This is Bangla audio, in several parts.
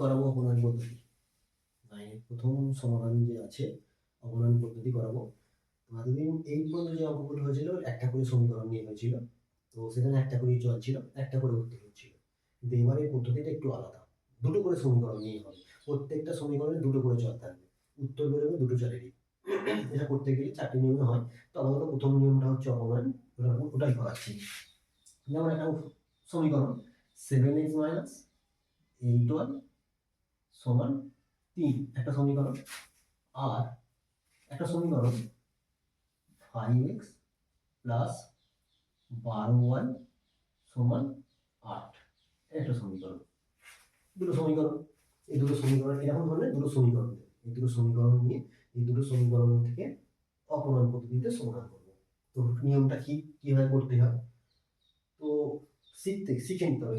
করাবো অপনয়ন পদ্ধতি। 9 এর প্রথম সমাধান যে আছে অপনয়ন পদ্ধতি করাবো। তো এতদিন এই পর্যন্ত যে অঙ্কগুলো হয়েছিল একটা করে সমীকরণ নিয়ে হয়েছিল। তো সেখানে একটা করেই চলছিল, একটা করে উত্তর হচ্ছিল। কিন্তু এবারে পদ্ধতিটা একটু আলাদা। দুটো করে সমীকরণ নিয়ে হবে। প্রত্যেকটা সমীকরণে দুটো করে চল থাকবে। উত্তর বেরোবে দুটো চলেরই। এটা করতে গেলে 4টি নিয়মে হয়। তো আমাদের প্রথম নিয়মটা হচ্ছে অপনয়ন। ওটাই করাচ্ছি। যেমন একটা সমীকরণ 7x মাইনাস 8y সমান 3 একটা সমীকরণ। আর একটা সমীকরণ 5x প্লাস 12y সমান 8 একটা সমীকরণ। দুটো সমীকরণ, এই দুটো সমীকরণ এরকম ধরনের দুটো সমীকরণ দেবে। এই দুটো সমীকরণ নিয়ে এই দুটো সমীকরণ থেকে অপনয়ন পদ্ধতিতে সমাধান করবো। তো নিয়মটা কি কিভাবে করতে হয় তো শিখে নিতে হবে।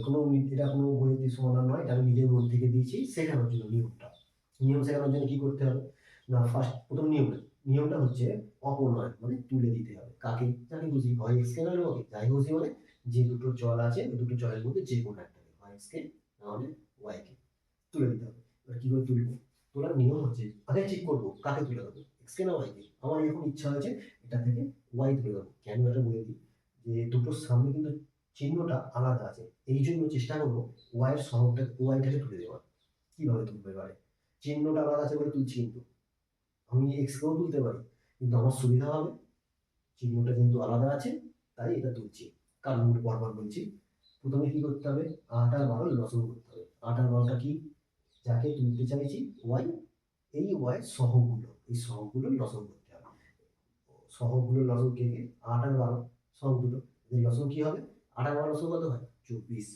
এটা কোনো বইতে সমাধান নয়, এটা আমি নিজের মন থেকে দিয়েছি শেখানোর জন্য। নিয়ম শেখানোর জন্য কি করতে হবে না, প্রথম নিয়মটা হচ্ছে অপনয়ন, মানে তুলে দিতে হবে। কাকে? যাকে খুশি, হয় এক্স কে নয় ওকে, যাই খুশি মানে যে দুটো চল আছে ওই দুটো চলের মধ্যে যে কোনো একটা, হয় এক্স কে নাহলে ওয়াই কে তুলে দিতে হবে। এবার কি করে তুলবো? তোলার নিয়ম হচ্ছে আগে ঠিক করবো কাকে তুলে দেবো, এক্স কে না ওয়াই কে। আমার এখন ইচ্ছা হয়েছে এটা থেকে ওয়াই তুলে দেবো। কেন এটা বলে দিই, যে দুটোর সামনে কিন্তু চিহ্নটা আলাদা আছে, এই জন্য চেষ্টা করবো ওয়াইয়ের সহগটা ওয়াইটাকে তুলে দেওয়ার। কিভাবে তুলবে এবারে? চিহ্নটা আলাদা আছে বলে তুলছি, কিন্তু আমি এক্স কেও তুলতে পারি, কিন্তু আমার সুবিধা হবে চিহ্নটা যেহেতু আলাদা আছে তাই এটা তুলছি। কারণগুলো পরপর বলছি। প্রথমে কি করতে হবে, 8 আর 12 লসগু করতে হবে। 8 আর 12টা কি? যাকে তুলতে চাইছি ওয়াই, এই ওয়াই সহগগুলো, এই সহগগুলো লসগু করতে হবে। সহগগুলো লসগু কে কে? 8 আর 12 সহগ দুটো, এদের লসগু কি হবে? 8 আর 12 লসগু কত হয়? 24।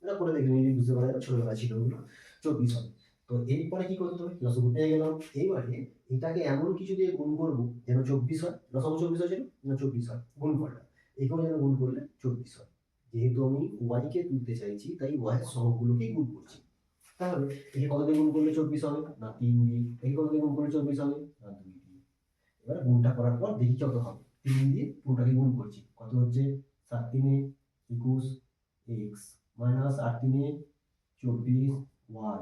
এটা করে দেখে নিয়ে বুঝতে পারা যাবে, ছোটবেলা ছিল ওগুলো। 24 হবে। তো এরপরে কি করতে হবে? লসগু পেয়ে গেলাম। এইবারে এটাকে এমন কিছু দিয়ে গুণ করবো যেন 24 হয়। লসগু 24 হয়েছিল না, 24 হয় গুণফলটা। একেও যেন গুণ করলে 24 হয়। যেহেতু আমি ওয়াই কে তুলতে চাইছি তাই ওয়াই এর সহগগুলোকেই গুণ করছি। তাহলে একে কত দিয়ে গুণ করলে 24 হবে? না 3 দিয়ে। একে কত দিয়ে গুণ করলে 24 হবে? না 2 দিয়ে। এবার গুণটা করার পর দেখি কত হবে। 3 দিয়ে পুরোটাকে গুণ করছি, কত হচ্ছে? 7 3 21 এক্স মাইনাস 8 3 24 ওয়াই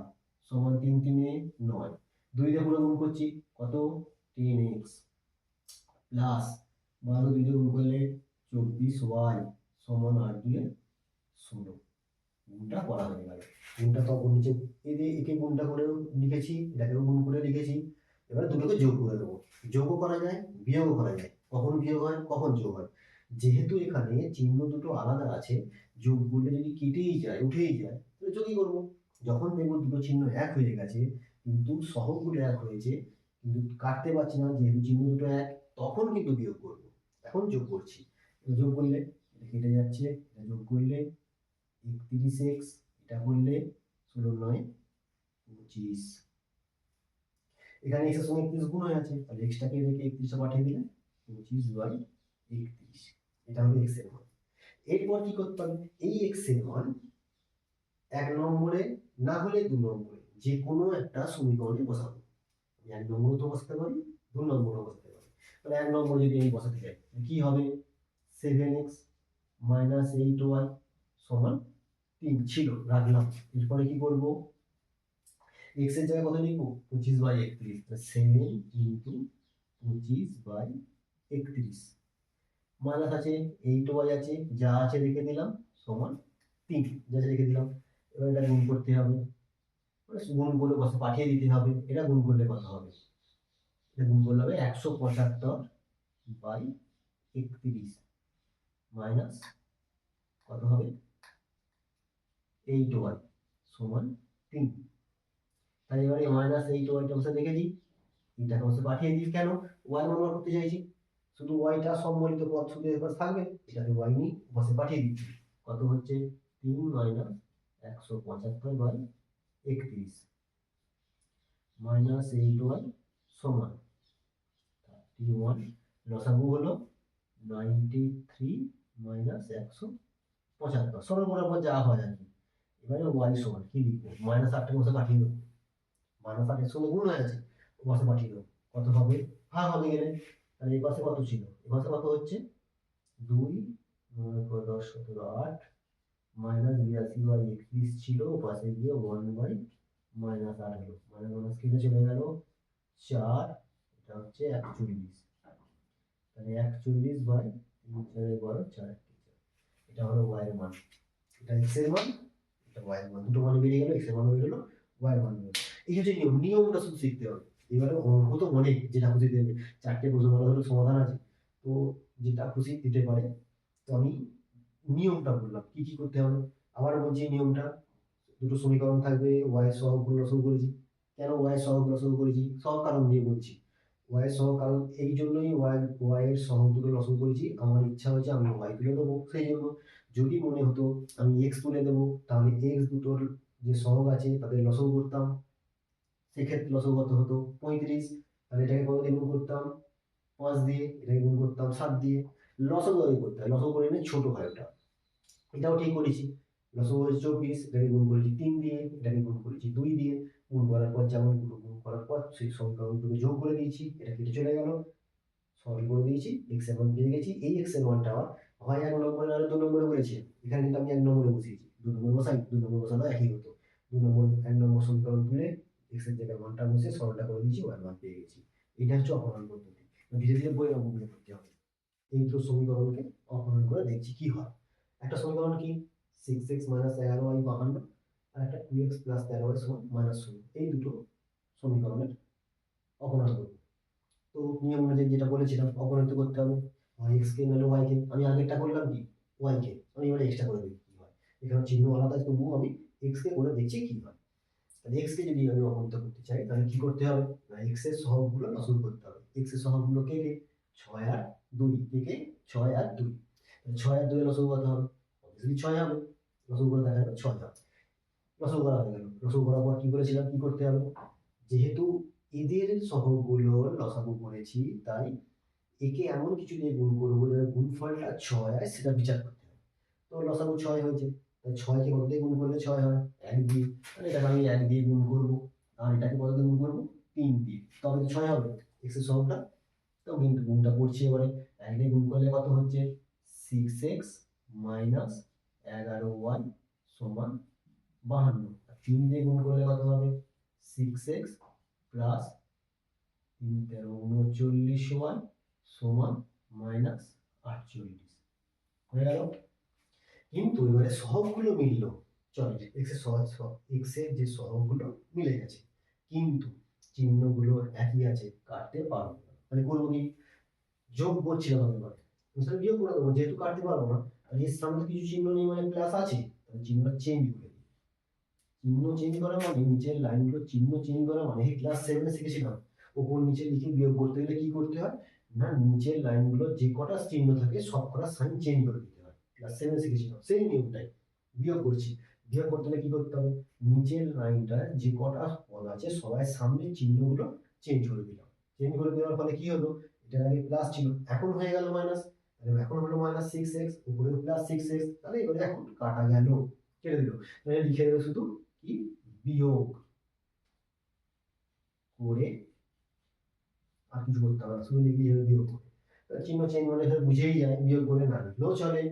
সমান 3 3 9। 2 দিয়ে পুরো গুণ করছি, কত? 10x প্লাস 12 2 দিয়ে গুণ করলে 24y সমান 8 2 16। গুণটা করা হয়ে গেল। গুণটা তো নিচে একে গুণটা করেও লিখেছি, এটাকেও গুণ করে লিখেছি। এবার দুটোকে যোগ করে দেবো। যোগও করা যায়, বিয়োগও করা যায়। কখন বিয়োগ হয়, কখন যোগ হয়? যেহেতু এখানে চিহ্ন দুটো আলাদা আছে, যোগ করলে যদি কেটেই যায়, উঠেই যায়, তাহলে যোগই করবো। যখন দেখবো দুটো চিহ্ন এক হয়ে গেছে কিন্তু সহগগুলো এক হয়েছে, কিন্তু কাটতে পারছি না যেহেতু চিহ্ন দুটো এক, তখন কিন্তু বিয়োগ করবো। এখন যোগ করছি। যোগ করলে এটা কেটে যাচ্ছে, এটা যোগ করলে 31x, এটা করলে 16 9 25। এখানে x এর সঙ্গে 31 গুণ হয়ে আছে, তাহলে x টাকে রেখে 31 পাঠিয়ে দিলে 25/31। এটা হলো x এর মান। এরপর কি করতে হবে? এই x এর মান 1 নম্বরে না হলে 2 নম্বরে যে কোনো একটা সমীকরণে বসাবো। 1 নম্বরে তো বসাতে পারি, 2 নম্বরে বসাতে পারি। তাহলে 1 নম্বরে যদি আমি বসাতে চাই কি হবে? 7x মাইনাস 8y সমান 3 ছিল, রাখলাম। এরপরে কি করব? x এর জায়গায় কত লিখবো? 25/31। 7 ইন্টু 25/31 মাইনাস আছে 8y আছে, যা আছে রেখে দিলাম, সমান 3 যা আছে রেখে দিলাম। এবার এটা গুণ করতে হবে, গুণ করে বসে পাঠিয়ে দিতে হবে। এটা গুণ করলে কত হবে? এটা গুণ করলে হবে 175/31 মাইনাস কত হবে? 8y সমান 3। তাই এবারে মাইনাস 8y বসে দেখে দিই, এটাকে বসে পাঠিয়ে দিই। কেন? ওয়াই ব্যবহার করতে চাইছি, শুধু ওয়াইটা সম্বলিত পদ শুধু এবার থাকবে, এটাকে ওয়াই নিয়ে বসে পাঠিয়ে দিচ্ছি। কত হচ্ছে? 3 মাইনাস 175/31 মাইনাস 8y সমান 31। লসাগু হলো 93 মাইনাস 175, সরল করার পর যা হয় আর কি। এবারে ওয়াই সমান কি লিখবো? মাইনাস 8টাকে বসে পাঠিয়ে দেবো। মাইনাস 8 এর সঙ্গে গুণ হয়ে আছে, বসে পাঠিয়ে দেবো। কত হবে? ভাগ হবে গেলে। তাহলে এই পাশে কত ছিল? এই পাশে কত হচ্ছে? 2 9 10 17 8 মাইনাস 82/31 ছিল, ও পাশে গিয়ে 1/31 মাইনাস 8 হলো, মাইনাস মাইনাস কেটে চলে গেল 4, এটা হচ্ছে 41, তাহলে 41 বাই 3 4 12 4 এটা হলো y এর মান, এটা x এর মান, এটা y এর মান, দুটো মান বেরিয়ে গেল, x এর মান হয়ে গেল, y এর মান হয়ে গেল। এই হচ্ছে নিয়ম, নিয়মটা শুধু শিখতে হবে। এবারে অঙ্ক তো অনেক, যেটা খুশি দেবে, 4টে প্রশ্ন বলা হলো, সমাধান আছে, তো যেটা খুশি দিতে পারে। তো আমি নিয়মটা বললাম কি কি করতে হবে, আবার বলছি নিয়মটা, দুটো সমীকরণ থাকবে, y এর সহগগুলো লসাগু করেছি। কেন y এর সহগ লসাগু করেছি, সব কারণ দিয়ে বলছি। y এর সহগ কারণ এই জন্যই y এর সহগ দুটো লসাগু করেছি, আমার ইচ্ছা হয়েছে আমি y তুলে দেবো, সেই জন্য। যদি মনে হতো আমি x তুলে দেবো, তাহলে x দুটোর যে সহগ আছে তাদের লসাগু করতাম, সেক্ষেত্রে লসাগু কত হতো 35, তাহলে এটাকে কত দিয়ে গুণ করতাম 5 দিয়ে, এটাকে গুণ করতাম 7 দিয়ে, লসাগু আগে করতে হয়, লসাগু করে নিয়ে ছোট হয় ওটা, এটাও ঠিক করেছি। লসাগু হচ্ছে 24, এটাকে গুণ করেছি 3 দিয়ে, এটাকে গুণ করেছি 2 দিয়ে, গুণ করার পর যেমন গুণ করার পর সেই সমীকরণগুলোকে যোগ করে দিয়েছি, এটা কেটে চলে গেল, সরল করে দিয়েছি, x এর মান পেয়ে গেছি। এই x এর মানটা হয় 1 নম্বরে নাহলে 2 নম্বরে বলেছে, এখানে কিন্তু আমি 1 নম্বরে বসিয়েছি, 2 নম্বরে বসাই, 2 নম্বরে বসানো একই হতো, 2 নম্বর 1 নম্বর সমীকরণ তুলে x এর জায়গায় মানটা বসে সরলটা করে দিয়েছি, y এর মান পেয়ে গেছি। এটা হচ্ছে অপহরণ পদ্ধতি। ধীরে ধীরে বইয়ের অঙ্কগুলো করতে হবে, এই দুটো সমীকরণকে অপহরণ করে দেখছি কি হয়। একটা সমীকরণ কি 6x - 11y 52, আর একটা 2x + 13y -0, এই দুটো সমীকরণের অপহরণ করব। তো নিয়ম অনুযায়ী যেটা বলেছিলাম অপহরণ করতে হবে, হয় x কে নাহলে y কে, আমি আগেরটা করলাম কি y কে, আমি এবারে x টা করে দেখি কি হয়। এখানে চিহ্ন আলাদা তবুও আমি x কে করে দেখছি কি হয়। তাহলে x কে যদি আমি অপহরণ করতে চাই তাহলে কি করতে হবে, না x এর সহগগুলো লসাগু করতে হবে। x এর সহগগুলো কে কে, 6 আর 2, কে কে 6 আর 2, 6 আর 2 এর লসাগু কত হবে, অবভিয়াসলি 6 হবে, লসাগু করে দেখা যাবে 6 হবে, লসাগু করা হয়ে গেল। লসাগু করার পর কি বলেছিলাম কি করতে হবে, যেহেতু এদের সহগগুলোর লসাগু করেছি, তাই একে এমন কিছু দিয়ে গুণ করবো যাতে গুণফলটা 6 হয়, সেটা বিচার করতে হবে। তো লসাগু 6 হয়েছে, তাই 6 কে কত দিয়ে গুণ করলে 6 হয়, 1 দিয়ে, তাহলে এটাকে আমি 1 দিয়ে গুণ করবো, আর এটাকে কত দিয়ে গুণ করবো 3 দিয়ে, তবে তো 6 হবে x এর সহগটা। তো কিন্তু গুণটা করছি এবারে, 1 দিয়ে গুণ করলে কত হচ্ছে 6x - 11y সমান 52, 3 দিয়ে গুণ করলে কত হবে 6x প্লাস 3 13 39y সমান -48 হয়ে গেল। কিন্তু এবারে সহগগুলো মিলল, চল x এর সহগ, x এর যে সহগগুলো মিলে গেছে, কিন্তু চিহ্নগুলো একই আছে, কাটতে পারবো না, মানে করবো কি, যোগ করছিলাম আমি এবারে, তাহলে বিয়োগ করে দেবো, যেহেতু কাটতে পারবো না, তাহলে এর সামনে কিছু চিহ্ন নেই মানে প্লাস আছে, তাহলে চিহ্নটা চেঞ্জ করে দিই। চিহ্ন চেঞ্জ করা মানে নিচের লাইনগুলো চিহ্ন চেঞ্জ করা মানে এই ক্লাস 7 শিখেছিলাম, উপর নিচে লিখে বিয়োগ করতে গেলে কি করতে হয়, না নিচের লাইনগুলো যে কটা চিহ্ন থাকে সব কটা সাইন চেঞ্জ করে দিতে হয়, ক্লাস 7 শিখেছিলাম সেই নিয়মটাই। বিয়োগ করছি, বিয়োগ করতে হলে কি করতে হবে, নিচের লাইনটা যে কটা পদ আছে সবাই সামনে চিহ্নগুলো চেঞ্জ করে দিলাম, চেঞ্জ করে দেওয়ার ফলে কি হলো, এটার আগে প্লাস ছিল এখন হয়ে গেল মাইনাস, তাহলে এখন হলো -6x, উপরে +6x, তাহলে এবারে এখন কাটা গেল, কেটে দিল, তাহলে লিখে দেবে শুধু কি, বিয়োগ করে, আর কিছু করতে হবে না, শুধু লিখলেই হবে বিয়োগ করে। চিহ্ন চেঞ্জ মানে এখানে বুঝেই যায়, বিয়োগ করে না লিখলেও চলে।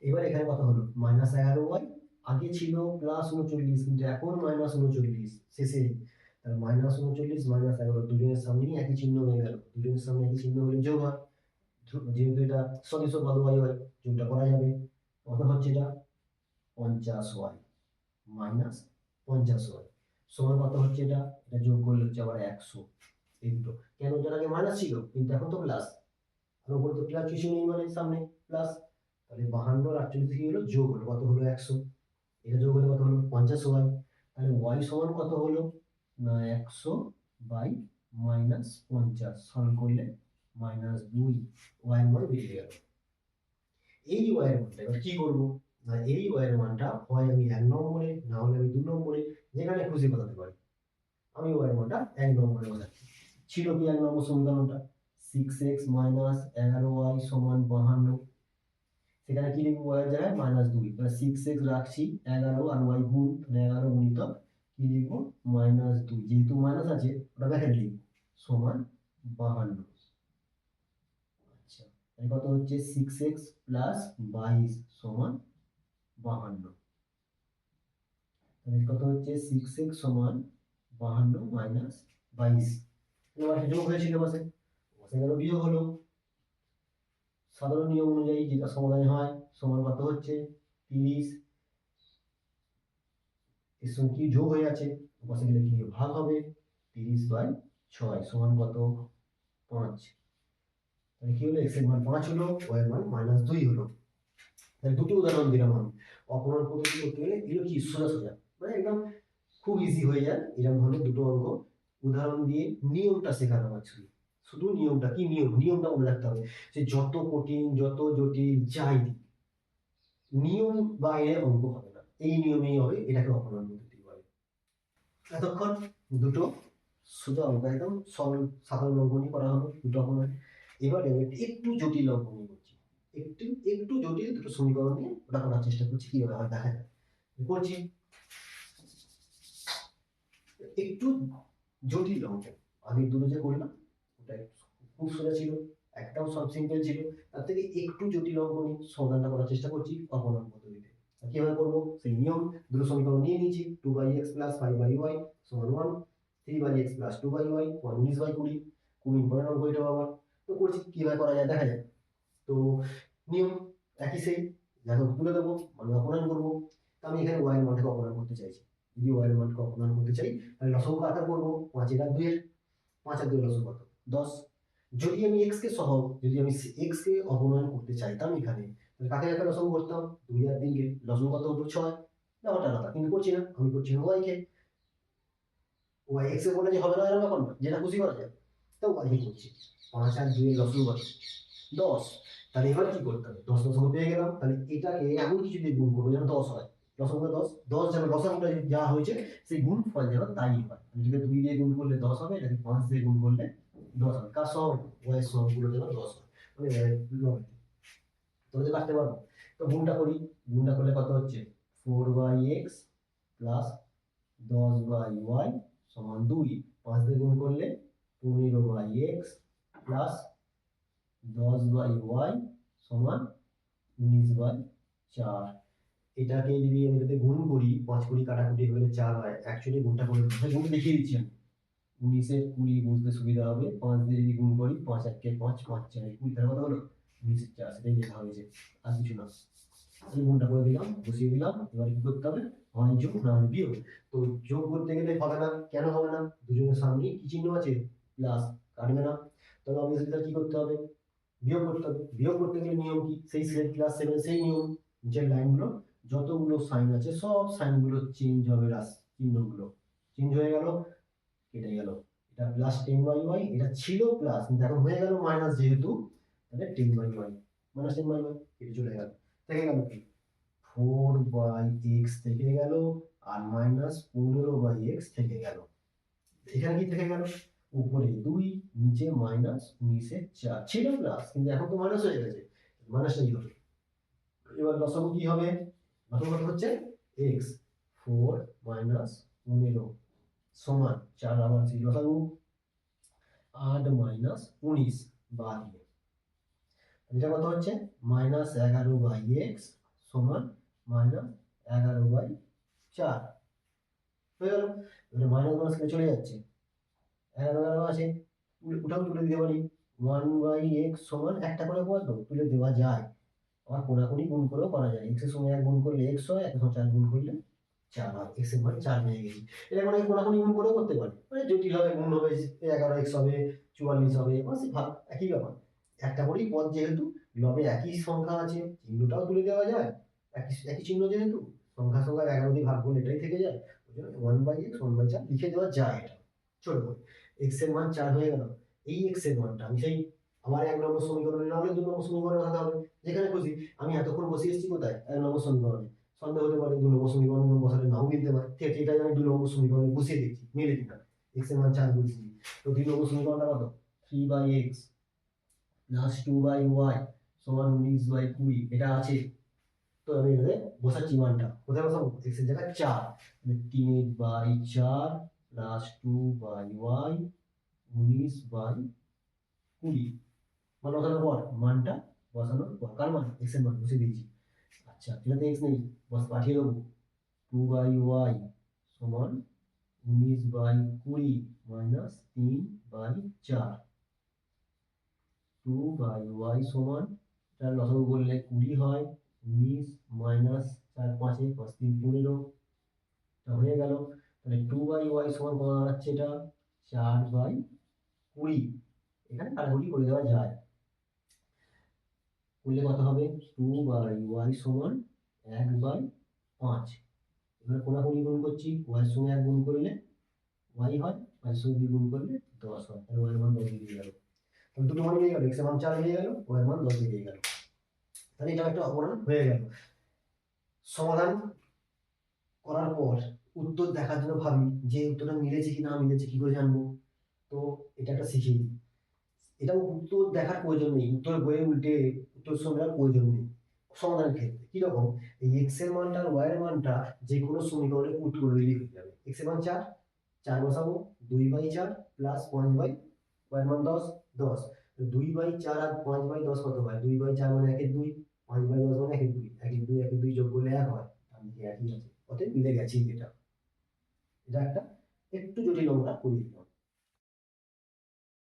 এবার এখানে কত হলো -11y, আগে ছিল +39 কিন্তু এখন -39 শেষে, তাহলে -39 -11 দুজনের সামনেই একই চিহ্ন হয়ে গেল, দুজনের সামনে একই চিহ্ন হলে যোগ হয়, যেহেতু এটা সদস্য বাদবাই হয় যোগটা করা যাবে, কত হচ্ছে এটা 50y -50y সমান কত হচ্ছে এটা, এটা যোগ করলে হচ্ছে আবার 100, এই দুটো কেন, এটার আগে মাইনাস ছিল কিন্তু এখন তো প্লাস, আর উপরে তো প্লাস কিছু নেই মানে সামনে প্লাস, তাহলে 52 আর 48 কি হলো যোগ হলো, কত হলো 100, এটা যোগ হলে কত হলো 50y, তাহলে y সমান কত হলো, না 100 বাই -50, সরল করলে -2, y এর মান বেরিয়ে গেল। এই y এর মানটা এবার কি করবো, না এই y এর মানটা হয় আমি 1 নম্বরে, না হলে আমি 2 নম্বরে, যেখানে খুশি বসাতে পারি, আমি y এর মানটা 1 নম্বরে বসাচ্ছি। ছিল কি 1 নম্বর সমীকরণটা 6x - 11y সমান 52, সেখানে কি লিখবো y এর জায়গায় -2, তাহলে 6x রাখছি, 11 আর y গুণ, 11 গুণিতক কি লিখবো -2, যেহেতু মাইনাস আছে ওটা ব্র্যাকেট লিখবো, সমান 52। আচ্ছা তাহলে কত হচ্ছে 6x + 22 সমান 52, তাহলে কত হচ্ছে 6x সমান 52 মাইনাস 22। এবার যোগ হয়েছিল বসে বসে গেল বিয়োগ হলো। সাধারণ নিয়ম অনুযায়ী যেটা সমাধান হয় সমান কত হচ্ছে 30, এর সঙ্গে কি যোগ হয়ে আছে বসে গেলে কি ভাগ হবে 30/6 সমান কত 5। তাহলে কি হলো x এর মান 5 হলো, y এর মান -2 হলো। তাহলে দুটো উদাহরণ দিলাম আমি। অপূর্ণাঙ্ক পদ্ধতি করতে গেলে এগুলো কি সোজা সোজা, মানে একদম খুব ইজি হয়ে যায় এরকম হলে দুটো অঙ্ক উদাহরণ দিয়ে নিয়মটা শেখানো হচ্ছে। শুধু নিয়মটা কি নিয়মটা মনে রাখতে হবে যে যত কঠিন যত জটিল যাই নিয়ম বাইরে অঙ্ক হবে না, এই নিয়মেই হবে, এটাকে অপূর্ণাঙ্ক পদ্ধতি বলে। এতক্ষণ দুটো সোজা অঙ্ক একদম সরল সাধারণ অঙ্ক নিয়ে করা হলো দুটো অঙ্ক। এবারে একটু জটিল অঙ্ক নিয়ে করছি, একটু জটিল দুটো সমীকরণ নিয়ে ওটা করার চেষ্টা করছি, কিভাবে হয় দেখা যাক। করছি একটু জটিল অঙ্ক। আমি দুটো যে করলাম ওটা খুব সোজা ছিল, একটাও সব সিম্পল ছিল, তার থেকে একটু জটিল অঙ্ক নিয়ে সমাধানটা করার চেষ্টা করছি অপূর্ণাঙ্ক পদ্ধতিতে। কিভাবে করবো সেই নিয়ম, দুটো সমীকরণ নিয়ে নিয়েছি 2x + 5y সমান 1, 3x + 2y 19/20, খুব ইম্পর্টেন্ট অঙ্ক এটা আবার। তো করছি কিভাবে করা যায় দেখা যায়। তো নিয়ম একই সেই, দেখো তুলে দেবো মানে অপূর্ণাঙ্ক করবো। তো আমি এখানে y এর মানটাকে অপূর্ণাঙ্ক করতে চাইছি, যদি y এর মানটাকে অপূর্ণাঙ্ক করতে চাই তাহলে লসাগু আকার করবো 5 আর 2 এর, 5 আর 2 এর লসাগু কত 10। যদি আমি x কে অপূর্ণাঙ্ক করতে চাইতাম এখানে তাহলে কাকে কাকে লসাগু করতাম 2 আর 3 কে, লসাগু কত হতো 6। ব্যাপারটা আলাদা, কিন্তু করছি না, আমি করছি y কে। y x এর বলে যে হবে না এরকম ব্যাপার না, যেটা খুশি করা যায়। তো y কে করছি 5 আর 2 এর লসাগু কত 10। তাহলে এবার কি করতে হবে 10 লসাগু পেয়ে গেলাম, তাহলে এটাকে এমন কিছু দিয়ে গুণ করবো যেন 10 হয়। লসাগু 10, 10 যেন লসাগুটা যা হয়েছে সেই গুণ ফল যেন তাই হয়। এটাকে 2 দিয়ে গুণ করলে 10 হবে, এটাকে 5 দিয়ে গুণ করলে 10 হবে। কার সহগ y এর সহগগুলো যেন 10 হয়, মানে লবে তাহলে কাটতে পারবো। তো গুণটা করি, গুণটা করলে কত হচ্ছে 4/x প্লাস 10/y সমান 2, 5 দিয়ে গুণ করলে 15/x প্লাস 10/y সমান 19/4। এটাকে যদি আমি এটাতে গুণ করি 5 কুড়ি কাটাকুটি হলে 4 হয়, অ্যাকচুয়ালি গুণটা করে গুণ দেখিয়ে দিচ্ছি আমি। 19 20 বুঝতে সুবিধা হবে, 5 দিয়ে যদি গুণ করি 5 1 5 5 4 20, তার কত হলো 19/4, সেটাই লেখা হয়েছে আর কিছু না। এই গুণটা করে দিলাম, বসিয়ে দিলাম। এবার কি করতে হবে হয় যোগ না হলে বিয়োগ। তো যোগ করতে গেলে হবে না, কেন হবে না, দুজনের সামনে কি চিহ্ন আছে প্লাস, কাটবে না। তবে অবভিয়াসলি তার কি করতে হবে বিয়োগ করতে হবে। বিয়োগ করতে গেলে নিয়ম কি সেই ক্লাস 7 সেই নিয়ম, যে লাইনগুলো যতগুলো সাইন আছে সব সাইনগুলো চেঞ্জ হবে, চিহ্নগুলো চেঞ্জ হয়ে গেল, কেটে গেল। এটা প্লাস 10/y, এটা ছিল প্লাস কিন্তু এখন হয়ে গেল মাইনাস, যেহেতু তাহলে 10/y মাইনাস 10/y কেটে চলে গেল। থেকে গেল কি 4/x থেকে গেল আর মাইনাস 15/x থেকে গেল। এখানে কি থেকে গেল উপরে 2 নিচে -19/4 ছিল প্লাস কিন্তু এখন তো মাইনাস হয়ে গেছে, মাইনাসটা কি হবে। এবার লসাগু কি হবে, লসাগু কত হচ্ছে x 4 - 15 সমান 4, আবার সেই লসাগু 8 - 19 বাদ দিয়ে এটা কত হচ্ছে -11/x সমান -11/4 হয়ে গেল। এবারে মাইনাস মাইনাস কেটে চলে যাচ্ছে, 11 আছে ওটাও তুলে দিতে পারি। 1/x সমান একটা করে পদ তুলে দেওয়া যায়, আবার কোনাকুনি গুণ করেও করা যায়। x এর সঙ্গে 1 গুণ করলে x হয়, 1 এর সঙ্গে 4 গুণ করলে 4 হয়, x এর মান 4 পেয়ে গেছি। এটা মানে কোনাকুনি গুণ করেও করতে পারি, মানে জটিল হবে গুণ হবে 11x হবে 44 হবে, মানে ভাগ একই ব্যাপার। একটা করেই পদ যেহেতু লবে একই সংখ্যা আছে চিহ্নটাও তুলে দেওয়া যায়, একই চিহ্ন যেহেতু সংখ্যা সংখ্যা 11 দিয়ে ভাগ করলে এটাই থেকে যায়, ওই জন্য 1/x 1/4 লিখে দেওয়া যায়। এটা ছোট করে x এর মান 4 হয়ে গেল। এই x এর মানটা আমি সেই আমার 1 নম্বর সমীকরণে না হলে 2 নম্বর সমীকরণে বসাতে হবে, যেখানে খুশি। আমি এতক্ষণ বসে এসেছি কোথায় 1 নম্বর সমীকরণে, সন্দেহ হতে পারে 2 নম্বর সমীকরণে বসালে নাও মিলতে পারে, ঠিক আছে এটাই আমি 2 নম্বর সমীকরণে বসিয়ে দেখছি মিলে কিনা। x এর মান 4 বলছি, তো 2 নম্বর সমীকরণটা কত 3/x প্লাস 2/y সমান 19/20 এটা আছে। তো আমি এখানে বসাচ্ছি মানটা, কোথায় বসাবো x এর জায়গায় 4, মানে 3/4 প্লাস 2/y 19/20 মানে বসানোর পর মানটা বসানোর পর কার মান x এর মান বসিয়ে দিয়েছি। আচ্ছা এটাতে x নেই, বস পাঠিয়ে দেবো 2/y সমান 19/20 মাইনাস 3/4। 2/y সমান, তার লসাগু করলে 20 হয়, 19 মাইনাস 4 5 5 3 15, এটা হয়ে গেল। তাহলে 2/y সমান কত দাঁড়াচ্ছে, এটা 4/20। এখানে কাটাকুটি করে দেওয়া যায়, করলে কত হবে, 2/y সমান 1/5। এবার কোনাকুনি গুণ করছি, y এর সঙ্গে 1 গুণ করলে y হয়, y এর সঙ্গে 2 গুণ করলে 10 হয়, তাহলে y এর মান 10 বেরিয়ে গেল। তাহলে দুটো মান বেরিয়ে গেল, x এর মান 4 বেরিয়ে গেল, y এর মান 10 বেরিয়ে গেল। তাহলে এটা একটা অবদান হয়ে গেল। সমাধান করার পর উত্তর দেখার জন্য ভাবি যে উত্তরটা মিলেছে কি না মিলেছে, কি করে জানবো? তো এটা একটা শিখিয়ে দিই। এটা উত্তর দেখার প্রয়োজন নেই, উত্তর বইয়ে উল্টে উত্তর শোনার প্রয়োজন নেই সমাধানের ক্ষেত্রে। কিরকম, এই এক্স এর মানটা আর ওয়াই এর মানটা যে কোনো সমীকরণে পুট করে দিলেই হয়ে যাবে। এক্স এর মান 4, 4 বসাবো, 2/4 প্লাস 5/, ওয়াই এর মান 10, 10। 2/4 আর 5/10 কত হয়? 2/4 মানে 1/2, 5/10 মানে 1/2, 1/2 1/2 যোগ করলে 1 হয়, তার দিকে একই আছে, অতএব মিলে গেছেই। এটা এটা একটা একটু জটিল অঙ্কটা করে দিলাম।